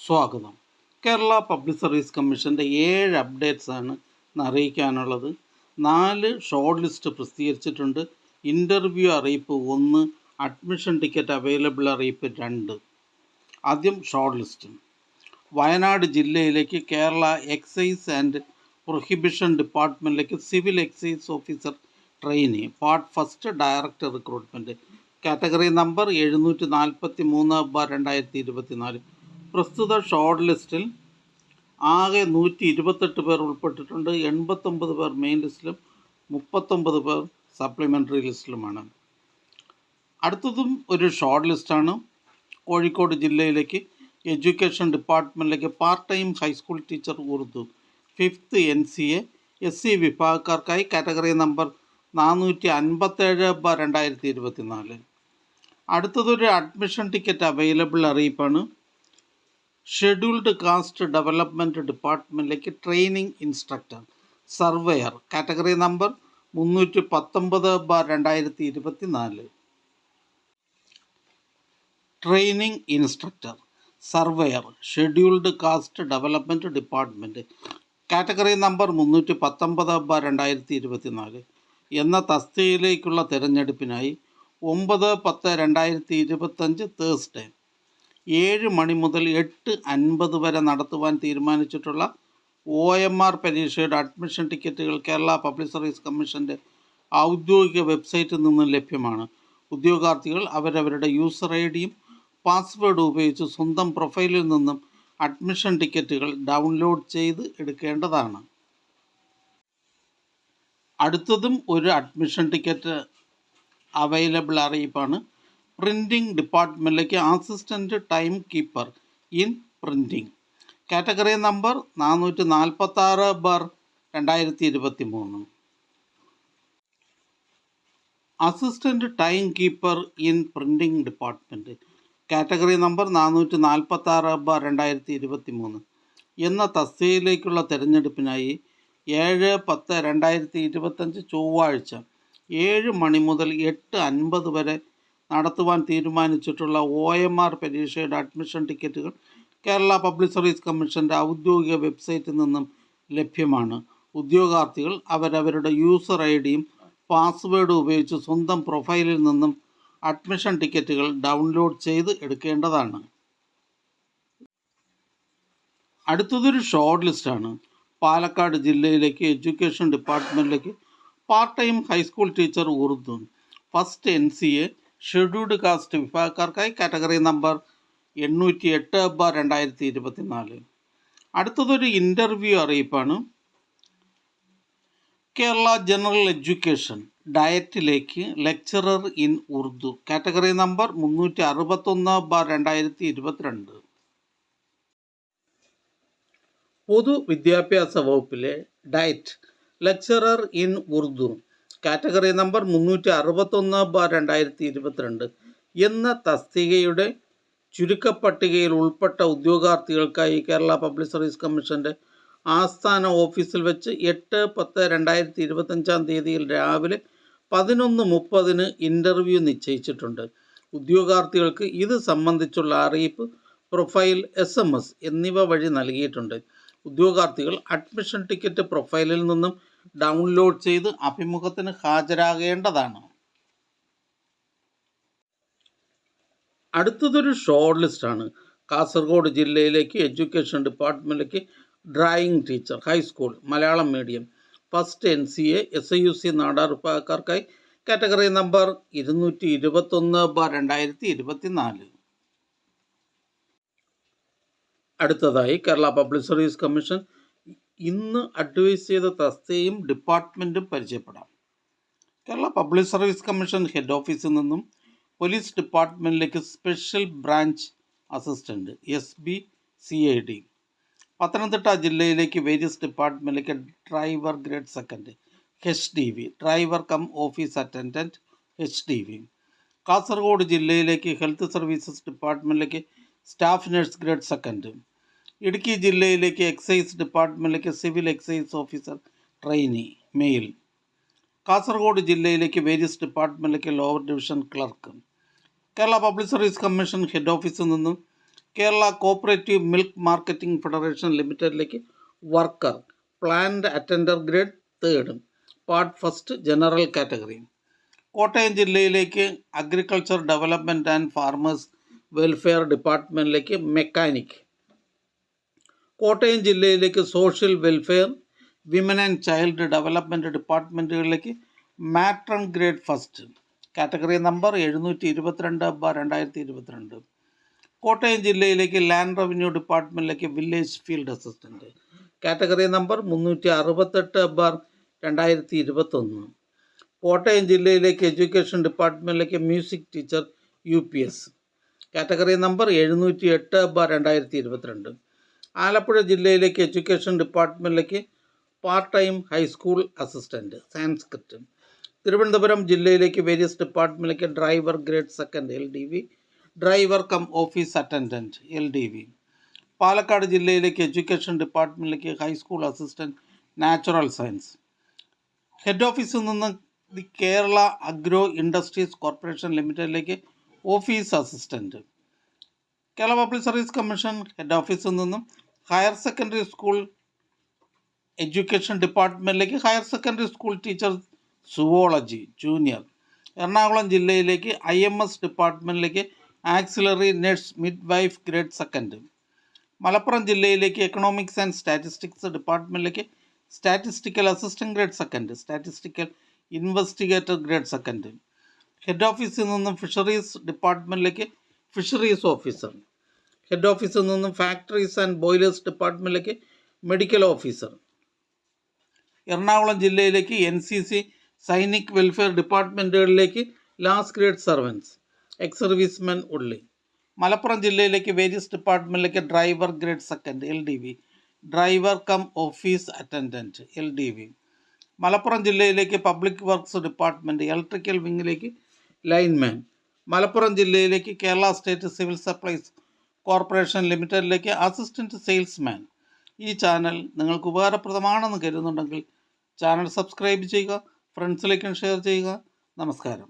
സ്വാഗതം. Kerala public service കമ്മീഷൻ്റെ 7 updates ആണ് അറിയിക്കാനുള്ളത്. 4 ഷോർട്ട് ലിസ്റ്റ് പ്രസിദ്ധീകരിച്ചിട്ടുണ്ട്. ഇൻ്റർവ്യൂ അറിയിപ്പ് 1, അഡ്മിഷൻ ടിക്കറ്റ് അവൈലബിൾ അറിയിപ്പ് 2. ആദ്യം ഷോർട്ട് ലിസ്റ്റ്. വയനാട് ജില്ലയിലേക്ക് കേരള എക്സൈസ് ആൻഡ് പ്രൊഹിബിഷൻ ഡിപ്പാർട്ട്മെൻറ്റിലേക്ക് civil excise officer trainee part first director recruitment category number 743/2024. പ്രസ്തുത ഷോർട്ട് ലിസ്റ്റിൽ ആകെ 128 പേർ ഉൾപ്പെട്ടിട്ടുണ്ട്. 89 പേർ മെയിൻ ലിസ്റ്റിലും 39 പേർ സപ്ലിമെൻ്ററി ലിസ്റ്റിലുമാണ്. അടുത്തതും ഒരു ഷോർട്ട് ലിസ്റ്റാണ്. കോഴിക്കോട് ജില്ലയിലേക്ക് എഡ്യൂക്കേഷൻ ഡിപ്പാർട്ട്മെൻറ്റിലേക്ക് part time high school teacher Urdu 5th NCA SC വിഭാഗക്കാർക്കായി കാറ്റഗറി നമ്പർ 457/2024. അടുത്തതൊരു അഡ്മിഷൻ ടിക്കറ്റ് അവൈലബിൾ അറിയിപ്പാണ്. ഷെഡ്യൂൾഡ് കാസ്റ്റ് ഡെവലപ്മെൻറ്റ് ഡിപ്പാർട്ട്മെൻറ്റിലേക്ക് training instructor surveyor category number 319/2024. Training instructor surveyor scheduled caste development department category number 319/2024 എന്ന തസ്തികയിലേക്കുള്ള തിരഞ്ഞെടുപ്പിനായി 9/10/2025 Thursday 7 മണി മുതൽ 8:50 വരെ നടത്തുവാൻ തീരുമാനിച്ചിട്ടുള്ള OMR പരീക്ഷയുടെ admission ടിക്കറ്റുകൾ കേരള പബ്ലിക് സർവീസ് കമ്മീഷൻ്റെ ഔദ്യോഗിക വെബ്സൈറ്റിൽ നിന്നും ലഭ്യമാണ്. ഉദ്യോഗാർത്ഥികൾ അവരവരുടെ യൂസർ ഐഡിയും പാസ്വേഡും ഉപയോഗിച്ച് സ്വന്തം പ്രൊഫൈലിൽ നിന്നും അഡ്മിഷൻ ടിക്കറ്റുകൾ ഡൗൺലോഡ് ചെയ്ത് എടുക്കേണ്ടതാണ്. അടുത്തതും ഒരു അഡ്മിഷൻ ടിക്കറ്റ് അവൈലബിൾ അറിയിപ്പാണ്. പ്രിൻറ്റിംഗ് ഡിപ്പാർട്ട്മെൻറ്റിലേക്ക് assistant time keeper in printing category number 446/2023. Assistant time keeper in printing department category number 446/2023 എന്ന തസ്തികയിലേക്കുള്ള തിരഞ്ഞെടുപ്പിനായി 7/10/2025 ചൊവ്വാഴ്ച 7 മണി മുതൽ 8:50 വരെ നടത്തുവാൻ തീരുമാനിച്ചിട്ടുള്ള OMR പരീക്ഷയുടെ അഡ്മിഷൻ ടിക്കറ്റുകൾ കേരള പബ്ലിക് സർവീസ് കമ്മീഷൻ്റെ ഔദ്യോഗിക വെബ്സൈറ്റിൽ നിന്നും ലഭ്യമാണ്. ഉദ്യോഗാർത്ഥികൾ അവരവരുടെ യൂസർ ഐഡിയും പാസ്വേഡും ഉപയോഗിച്ച് സ്വന്തം പ്രൊഫൈലിൽ നിന്നും അഡ്മിഷൻ ടിക്കറ്റുകൾ ഡൗൺലോഡ് ചെയ്ത് എടുക്കേണ്ടതാണ്. അടുത്തതൊരു ഷോർട്ട് ലിസ്റ്റാണ്. പാലക്കാട് ജില്ലയിലേക്ക് എഡ്യൂക്കേഷൻ ഡിപ്പാർട്ട്മെൻറ്റിലേക്ക് part time high school teacher Urdu 1st NCA scheduled caste വിഭാഗക്കാർക്കായി കാറ്റഗറി നമ്പർ 808/2024. അടുത്തതൊരു ഇൻ്റർവ്യൂ അറിയിപ്പാണ്. കേരള ജനറൽ എഡ്യൂക്കേഷൻ ഡയറ്റിലേക്ക് lecturer in Urdu category number 361/2022. പൊതുവിദ്യാഭ്യാസ വകുപ്പിലെ DIET lecturer in Urdu category number 361/2022 എന്ന തസ്തികയുടെ ചുരുക്കപ്പട്ടികയിൽ ഉൾപ്പെട്ട ഉദ്യോഗാർത്ഥികൾക്കായി കേരള പബ്ലിക് സർവീസ് കമ്മീഷൻ്റെ ആസ്ഥാന ഓഫീസിൽ വെച്ച് 8/10/2025 രാവിലെ 11:30 ഇൻ്റർവ്യൂ നിശ്ചയിച്ചിട്ടുണ്ട്. ഉദ്യോഗാർത്ഥികൾക്ക് ഇത് സംബന്ധിച്ചുള്ള അറിയിപ്പ്, പ്രൊഫൈൽ, SMS എന്നിവ വഴി നൽകിയിട്ടുണ്ട്. ഉദ്യോഗാർത്ഥികൾ അഡ്മിഷൻ ടിക്കറ്റ് പ്രൊഫൈലിൽ നിന്നും ഡൗൺലോഡ് ചെയ്ത് അഭിമുഖത്തിന് ഹാജരാകേണ്ടതാണ്. അടുത്തതൊരു ഷോർട്ട് ലിസ്റ്റാണ്. കാസർഗോഡ് ജില്ലയിലേക്ക് എഡ്യൂക്കേഷൻ ഡിപ്പാർട്ട്മെൻറ്റിലേക്ക് drawing teacher high school Malayalam medium 1st NCA SIUC Nadar വിഭാഗക്കാർക്കായി കാറ്റഗറി നമ്പർ 221/2024. അടുത്തതായി കേരള പബ്ലിക് സർവീസ് കമ്മീഷൻ ഇന്ന് അഡ്വൈസ് ചെയ്ത തസ്തികയും ഡിപ്പാർട്ട്മെൻറ്റും പരിചയപ്പെടാം. Kerala public service commission head ഓഫീസിൽ നിന്നും പോലീസ് ഡിപ്പാർട്ട്മെൻറ്റിലേക്ക് special branch assistant SBCID. Pathanamthitta ജില്ലയിലേക്ക് വേരിയസ് ഡിപ്പാർട്ട്മെൻറ്റിലേക്ക് driver grade second HDV driver cum office attendant HDV. Kasaragod ജില്ലയിലേക്ക് ഹെൽത്ത് സർവീസസ് ഡിപ്പാർട്ട്മെൻറ്റിലേക്ക് staff nurse grade second. Idukki ജില്ലയിലേക്ക് എക്സൈസ് ഡിപ്പാർട്ട്മെൻറ്റിലേക്ക് civil excise officer trainee male. Kasaragod ജില്ലയിലേക്ക് വേരിയസ് ഡിപ്പാർട്ട്മെൻറ്റിലേക്ക് lower division clerk. Kerala public service commission head ഓഫീസിൽ നിന്നും Kerala cooperative milk marketing federation ലിമിറ്റഡിലേക്ക് worker plant attender grade 3 part 1 general category. Kottayam ജില്ലയിലേക്ക് agriculture development and farmers welfare ഡിപ്പാർട്ട്മെൻറ്റിലേക്ക് mechanic. Kottayam ജില്ലയിലേക്ക് social welfare, women and child development ഡിപ്പാർട്ട്മെൻറ്റുകളിലേക്ക് matron grade 1 category number 722/2022. Kottayam ജില്ലയിലേക്ക് land revenue ഡിപ്പാർട്ട്മെൻറ്റിലേക്ക് village field assistant category number 368/2021. Kottayam ജില്ലയിലേക്ക് education ഡിപ്പാർട്ട്മെൻറ്റിലേക്ക് music teacher UPS category number 708/2022. Alappuzha ജില്ലയിലേക്ക് education ഡിപ്പാർട്ട്മെൻറ്റിലേക്ക് part time high school assistant Sanskrit. Thiruvananthapuram ജില്ലയിലേക്ക് വേരിയസ് ഡിപ്പാർട്ട്മെൻറ്റിലേക്ക് driver grade 2 LDV, driver cum office attendant LDV. Palakkad ജില്ലയിലേക്ക് education ഡിപ്പാർട്ട്മെൻറ്റിലേക്ക് high school assistant natural science. Head ഓഫീസിൽ നിന്ന് the Kerala agro industries corporation ലിമിറ്റഡിലേക്ക് office assistant. Kerala public service commission head ഓഫീസിൽ നിന്നും ഹയർ സെക്കൻഡറി സ്കൂൾ എഡ്യൂക്കേഷൻ ഡിപ്പാർട്ട്മെൻറ്റിലേക്ക് higher secondary school teacher zoology junior. Ernakulam ജില്ലയിലേക്ക് IMS ഡിപ്പാർട്ട്മെൻറ്റിലേക്ക് auxiliary nurse midwife grade 2. Malappuram ജില്ലയിലേക്ക് economics and statistics ഡിപ്പാർട്ട്മെൻറ്റിലേക്ക് statistical assistant grade 2, statistical investigator grade 2. Head ഓഫീസിൽ നിന്നും fisheries ഡിപ്പാർട്ട്മെൻറ്റിലേക്ക് fisheries officer. Head ഓഫീസിൽ നിന്നും ഫാക്ടറീസ് ആൻഡ് ബോയിലേഴ്സ് ഡിപ്പാർട്ട്മെൻറ്റിലേക്ക് മെഡിക്കൽ ഓഫീസർ. എറണാകുളം ജില്ലയിലേക്ക് NCC സൈനിക് വെൽഫെയർ ഡിപ്പാർട്ട്മെൻറ്റുകളിലേക്ക് last grade servants ex servicemen ഉള്ളി. മലപ്പുറം ജില്ലയിലേക്ക് വേരിയസ് ഡിപ്പാർട്ട്മെൻറ്റിലേക്ക് driver grade 2 LDV, driver cum office attendant LDV. Malappuram ജില്ലയിലേക്ക് പബ്ലിക് വർക്ക്സ് ഡിപ്പാർട്ട്മെൻറ്റ് ഇലക്ട്രിക്കൽ വിങ്ങിലേക്ക് ലൈൻമാൻ. മലപ്പുറം ജില്ലയിലേക്ക് Kerala state civil supplies corporation ലിമിറ്റഡിലേക്ക് അസിസ്റ്റൻറ്റ് സെയിൽസ്മാൻ. ഈ ചാനൽ നിങ്ങൾക്ക് ഉപകാരപ്രദമാണെന്ന് കരുതുന്നുണ്ടെങ്കിൽ ചാനൽ സബ്സ്ക്രൈബ് ചെയ്യുക, ഫ്രണ്ട്സിലേക്കും ഷെയർ ചെയ്യുക. നമസ്കാരം.